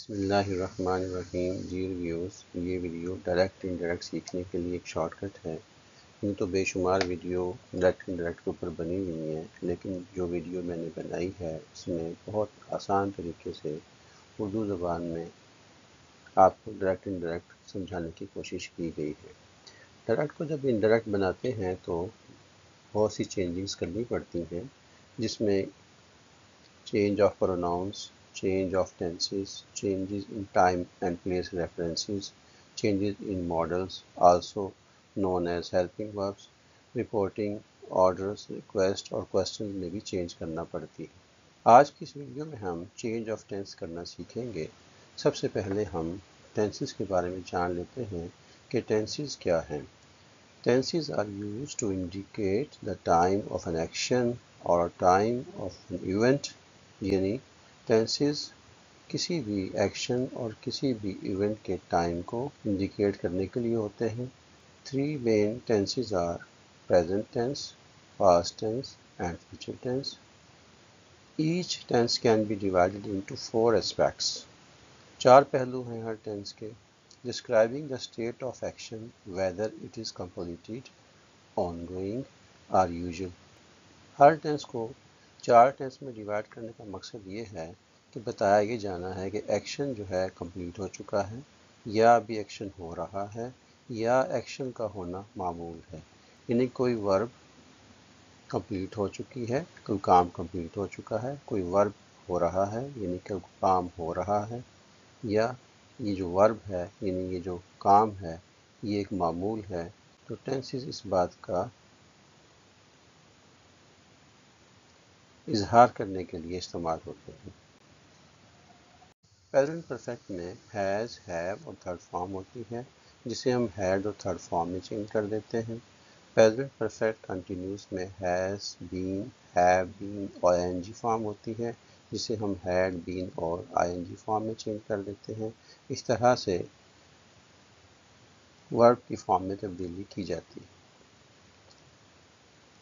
بسم اللہ الرحمن الرحیم. ڈیئر ویوز، یہ ویڈیو ڈائریکٹ انڈائریکٹ سیکھنے کے لیے ایک شارٹ کٹ ہے. یوں تو بے شمار ویڈیو ڈائریکٹ انڈائریکٹ کے اوپر بنی ہوئی ہیں، لیکن جو ویڈیو میں نے بنائی ہے اس میں بہت آسان طریقے سے اردو زبان میں آپ کو ڈائریکٹ انڈائریکٹ سمجھانے کی کوشش کی گئی ہے. ڈائریکٹ کو جب انڈائریکٹ بناتے ہیں تو بہت سی چینجنگز کرنی پڑتی ہیں، جس میں change of pronouns, change of tenses, changes in time and place references, changes in modals, also known as helping verbs, reporting, orders, request اور questions میں بھی چینج کرنا پڑتی ہے. آج کی اس ویڈیو میں ہم چینج آف ٹینس کرنا سیکھیں گے. سب سے پہلے ہم ٹینسز کے بارے میں جان لیتے ہیں کہ ٹینسز کیا ہیں. Tenses are used to indicate the time of an action or time of an event. یعنی ٹینسز کسی بھی ایکشن اور کسی بھی ایونٹ کے ٹائم کو انڈیکیٹ کرنے کے لیے ہوتے ہیں. 3 main tenses are present tense, past tense and future tense. Each tense can be divided into 4 aspects. 4 پہلو ہیں ہر ٹینس کے. Describing the state of action, whether it is completed, ongoing or usual. ہر tense کو 4 tennis میں divide کرنے کا مقصد یہ ہے کہ بتایا یہ جانا ہے کہ ایکشن جو ہے کمپلیٹ ہو چکا ہے، یا ابھی ایکشن ہو رہا ہے، یا ایکشن کا ہونا معمول ہے. یعنی کوئی ورب کمپلیٹ ہو چکی ہے، کوئی کام کمپلیٹ ہو چکا ہے، کوئی ورب ہو رہا ہے یعنی کہ کام ہو رہا ہے، یا یہ جو ورب ہے یعنی یہ جو کام ہے یہ ایک معمول ہے. تو ٹینسز اس بات کا اظہار کرنے کے لیے استعمال ہوتے ہیں. پریزنٹ پرفیکٹ میں ہیز، ہیو اور تھرڈ فارم ہوتی ہے، جسے ہم ہیڈ اور تھرڈ فارم میں چینج کر دیتے ہیں. پریزنٹ پرفیکٹ کنٹینیوس میں ہیز، بین، ہیو بین اور آئی این جی فارم ہوتی ہے، جسے ہم ہیڈ، بین اور آئی این جی فارم میں چینج کر دیتے ہیں. اس طرح سے ورب کی فارم میں تبدیلی کی جاتی ہے.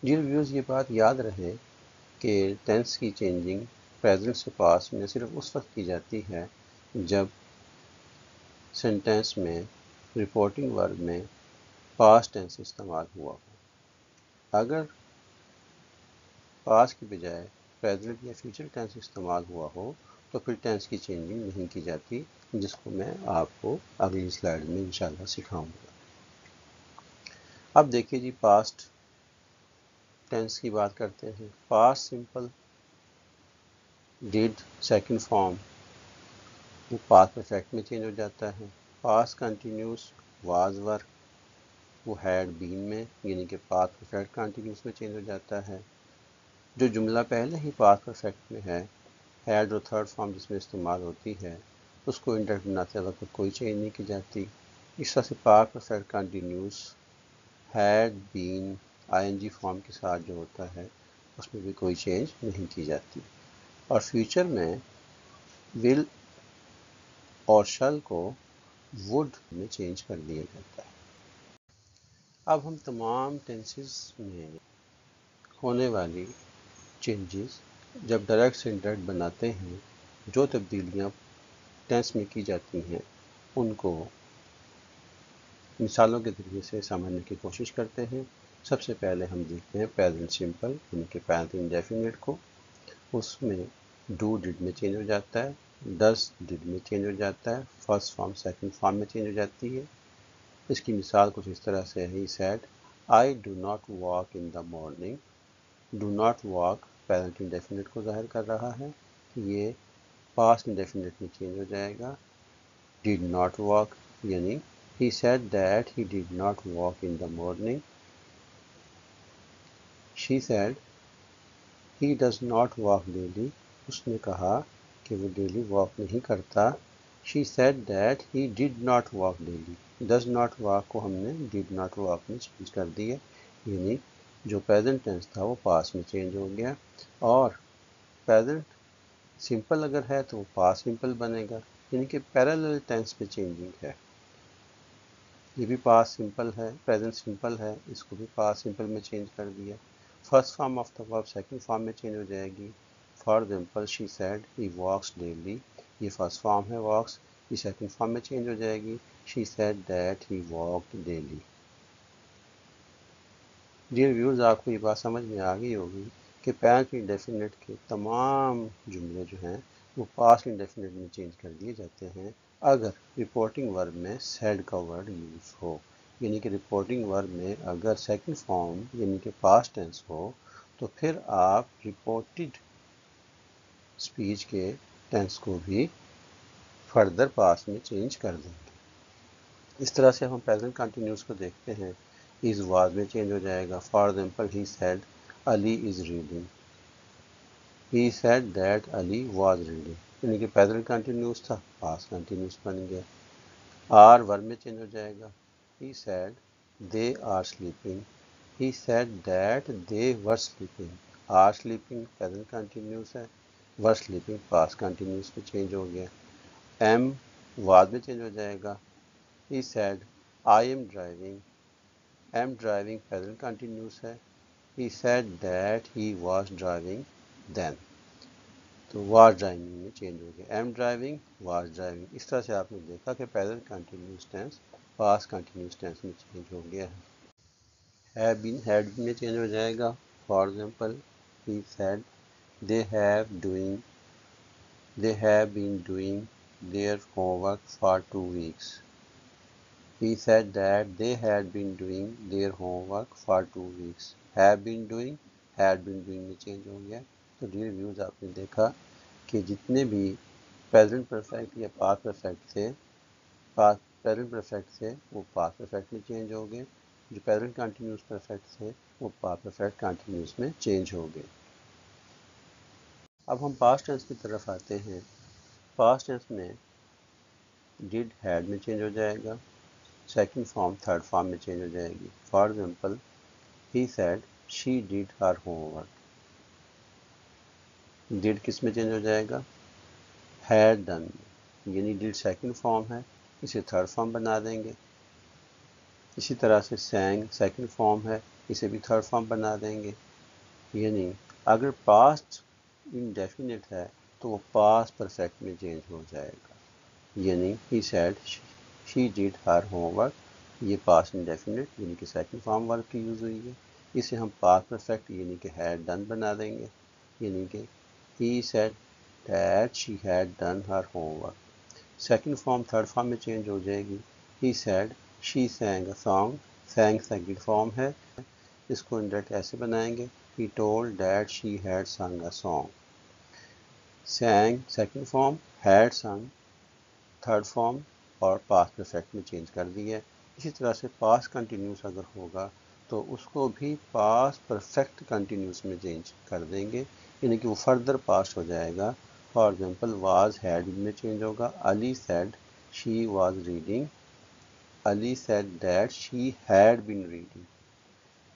ڈیئر ویوز، یہ بات یاد رہے کہ ٹینس کی چینجنگ پریزنٹ سے پاسٹ میں صرف اس وقت کی جاتی ہے جب سینٹینس میں رپورٹنگ ورب میں پاسٹ ٹینس استعمال ہوا ہو. اگر پاسٹ کی بجائے پریزنٹ یا فیوچر ٹینس استعمال ہوا ہو تو پھر ٹینس کی چینجنگ نہیں کی جاتی، جس کو میں آپ کو اگلی سلائیڈ میں انشاءاللہ سکھاؤں گا. اب دیکھیے جی، پاسٹ ٹینس کی بات کرتے ہیں. Past simple did second form وہ پاسٹ پرفیکٹ میں چینج ہو جاتا ہے. پاسٹ کنٹینیوس واز ور وہ ہیڈ بین میں یعنی کہ پاسٹ پرفیکٹ کنٹینیوس میں چینج ہو جاتا ہے. جو جملہ پہلے ہی پاسٹ پرفیکٹ میں ہے، ہیڈ اور تھرڈ فارم جس میں استعمال ہوتی ہے، اس کو انڈائریکٹ بناتے وقت کوئی چینج نہیں کی جاتی. اس طرح سے past perfect continuous had been I N G form کے ساتھ جو ہوتا ہے اس میں بھی کوئی چینج نہیں کی جاتی. اور فیوچر میں ول اور شل کو وڈ میں چینج کر دیا جاتا ہے. اب ہم تمام ٹینسز میں ہونے والی چینجز جب ڈائریکٹ سے انڈائریکٹ بناتے ہیں، جو تبدیلیاں ٹینس میں کی جاتی ہیں ان کو مثالوں کے ذریعے سے سمجھنے کی کوشش کرتے ہیں. سب سے پہلے ہم دیکھتے ہیں پریزنٹ سمپل ان کے پریزنٹ انڈیفینٹ کو. اس میں ڈو ڈڈ میں چینج ہو جاتا ہے، ڈز ڈڈ میں چینج ہو جاتا ہے، فرسٹ فارم سیکنڈ فارم میں چینج ہو جاتی ہے. اس کی مثال کچھ اس طرح سے ہے. ہی said I do not walk in the morning. Do not walk present indefinite کو ظاہر کر رہا ہے، یہ پاسٹ انڈیفینٹ میں چینج ہو جائے گا. ڈیڈ ناٹ واک یعنی he said that he did not walk in the morning. She said he does not walk daily. اس نے کہا کہ وہ ڈیلی واک نہیں کرتا. She said that he did not walk daily. does not walk کو ہم نے did not walk میں چینج کر دیا، یعنی جو پریزنٹ ٹینس تھا وہ پاسٹ میں چینج ہو گیا. اور پریزنٹ سمپل اگر ہے تو وہ پاسٹ سمپل بنے گا، یعنی کہ پیرالل ٹینس میں چینجنگ ہے. یہ بھی پاسٹ سمپل ہے، پریزنٹ سمپل ہے، اس کو بھی پاسٹ سمپل میں چینج کر دیا. فرسٹ فارم آف دا ورب سیکنڈ فارم میں چینج ہو جائے گی. For example she said he walks daily. یہ فرسٹ فارم ہے walks، یہ سیکنڈ فارم میں چینج ہو جائے گی she said that he walked daily۔ Dear viewers, آپ کو یہ بات سمجھ میں آ گئی ہوگی کہ پاسٹ انڈیفینٹ کے تمام جملے جو ہیں وہ پاسٹ انڈیفینٹ میں چینج کر دیے جاتے ہیں اگر رپورٹنگ ورب میں سیڈ کا ورڈ یوز ہو، یعنی کہ رپورٹنگ ورب میں اگر سیکنڈ فارم یعنی کہ پاسٹ ٹینس ہو تو پھر آپ رپورٹڈ اسپیچ کے ٹینس کو بھی فردر پاسٹ میں چینج کر دیں گے۔ اس طرح سے ہم پریزنٹ کنٹینیوس کو دیکھتے ہیں، از واز میں چینج ہو جائے گا۔ For example he said Ali is reading, he said that Ali was reading, یعنی کہ پریزنٹ کنٹینیوس تھا پاسٹ کنٹینیوس بن گیا۔ آر ورب میں چینج ہو جائے گا، he said they are sleeping, he said that they were sleeping, are sleeping present continuous ہے، ور سلیپنگ پاسٹ کنٹینیوس میں چینج ہو گیا۔ ایم واز میں چینج ہو جائے گا، he said I am driving، am driving present continuous ہے، he said that he was driving then، تو was driving میں چینج ہو گیا، am driving was driving۔ اس طرح سے آپ نے دیکھا کہ present continuous tense past continuous tense میں چینج ہو گیا ہے۔ have been had been میں چینج ہو جائے گا۔ for example he said they have been doing their homework for 2 weeks، he said that they had been doing their homework for 2 weeks۔ have been doing had been doing میں change ہو گیا۔ تو dear views, آپ نے دیکھا کہ جتنے بھی پریزنٹ پرفیکٹ یا پاسٹ پرفیکٹ تھے پریزنٹ پرفیکٹ تھے وہ پاسٹ پرفیکٹ میں چینج ہو گئے، جو پریزنٹ کنٹینیوس پرفیکٹ تھے وہ پاسٹ پرفیکٹ کنٹینیوس میں چینج ہو گئے۔ اب ہم پاسٹ ٹینس کی طرف آتے ہیں۔ پاسٹ ٹینس میں ڈیڈ ہیڈ میں چینج ہو جائے گا، سیکنڈ فارم تھرڈ فارم میں چینج ہو جائے گی۔ For example he said she did her homework, dead کس میں چینج ہو جائے گا؟ ہیڈ ڈن، یعنی ڈیڈ سیکنڈ فارم ہے، اسے تھرڈ فارم بنا دیں گے۔ اسی طرح سے سینگ سیکنڈ فارم ہے، اسے بھی تھرڈ فارم بنا دیں گے۔ یعنی اگر پاسٹ انڈیفینٹ ہے تو وہ پاسٹ پرفیکٹ میں چینج ہو جائے گا، یعنی ہی said she did her home work, یہ پاسٹ انڈیفینٹ یعنی کہ سیکنڈ فارم ورک کی یوز ہوئی ہے، اسے ہم پاسٹ پرفیکٹ یعنی کہ ہیڈ ڈن بنا دیں گے، یعنی کہ he said that she had done her homework. Second form third form میں چینج ہو جائے گی، he said she sing a song, sing second form ہے، اس کو انڈائریکٹ ایسے بنائیں گے he told that she had sung a song. Sing second form, had sung third form اور پاسٹ پرفیکٹ میں چینج کر دی ہے۔ اسی طرح سے پاسٹ کنٹینیوس اگر ہوگا تو اس کو بھی پاسٹ پرفیکٹ کنٹینیوس میں چینج کر دیں گے، یعنی کہ وہ فردر پاسٹ ہو جائے گا۔ فار ایگزامپل واز ہیڈ میں چینج ہوگا، Ali said she was reading, Ali said that she had been reading.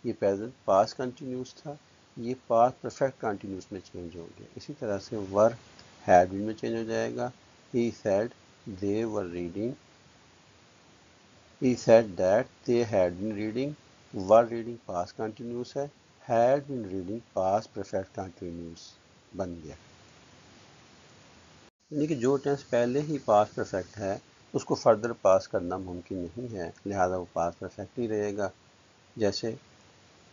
یہ پریزنٹ پاسٹ کنٹینیوس تھا، یہ پاسٹ پرفیکٹ کنٹینیوس میں چینج ہو گیا۔ اسی طرح سے ور ہیڈ بین میں چینج ہو جائے گا، he said they were reading، he said that they had been reading، were reading past continuous ہے، had been reading past perfect continuous بن گیا۔ یعنی کہ جو ٹینس پہلے ہی پاسٹ پرفیکٹ ہے اس کو فردر پاس کرنا ممکن نہیں ہے، لہذا وہ پاسٹ پرفیکٹ ہی رہے گا۔ جیسے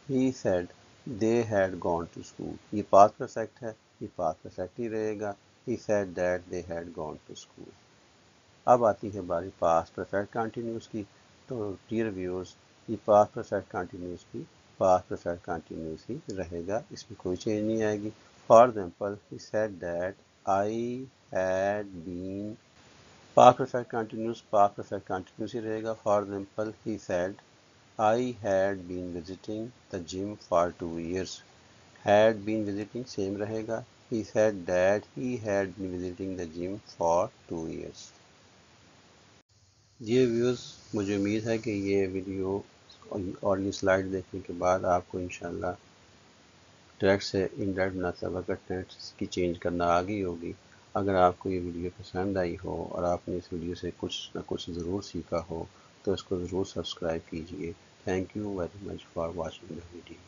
he said they had gone to school، یہ پاسٹ پرفیکٹ ہے، یہ پاسٹ پرفیکٹ ہی رہے گا۔ he said that they had gone to school۔ اب آتی ہے باری پاسٹ پرفیکٹ کنٹینیوس کی، تو ڈیئر ویورز یہ پاسٹ پرفیکٹ کنٹینیوس بھی پاسٹ پرفیکٹ کنٹینیوس ہی رہے گا، اس میں کوئی چینج نہیں آئے گی۔ For example he said that I had been, past perfect continuous ہی رہے گا۔ For example he said I had been visiting the gym for 2 years، had been visiting same رہے گا، he said that he had been visiting the gym for 2 years۔ یہ views مجھے امید ہے کہ یہ ویڈیو اور یہ سلائڈ دیکھنے کے بعد آپ کو انشاءاللہ ڈائریکٹ سے انڈائریکٹ مناسبہ کا ٹینس کی چینج کرنا آ گئی ہوگی۔ اگر آپ کو یہ ویڈیو پسند آئی ہو اور آپ نے اس ویڈیو سے کچھ نہ کچھ ضرور سیکھا ہو تو اس کو ضرور سبسکرائب کیجئے۔ Thank you very much for watching the video.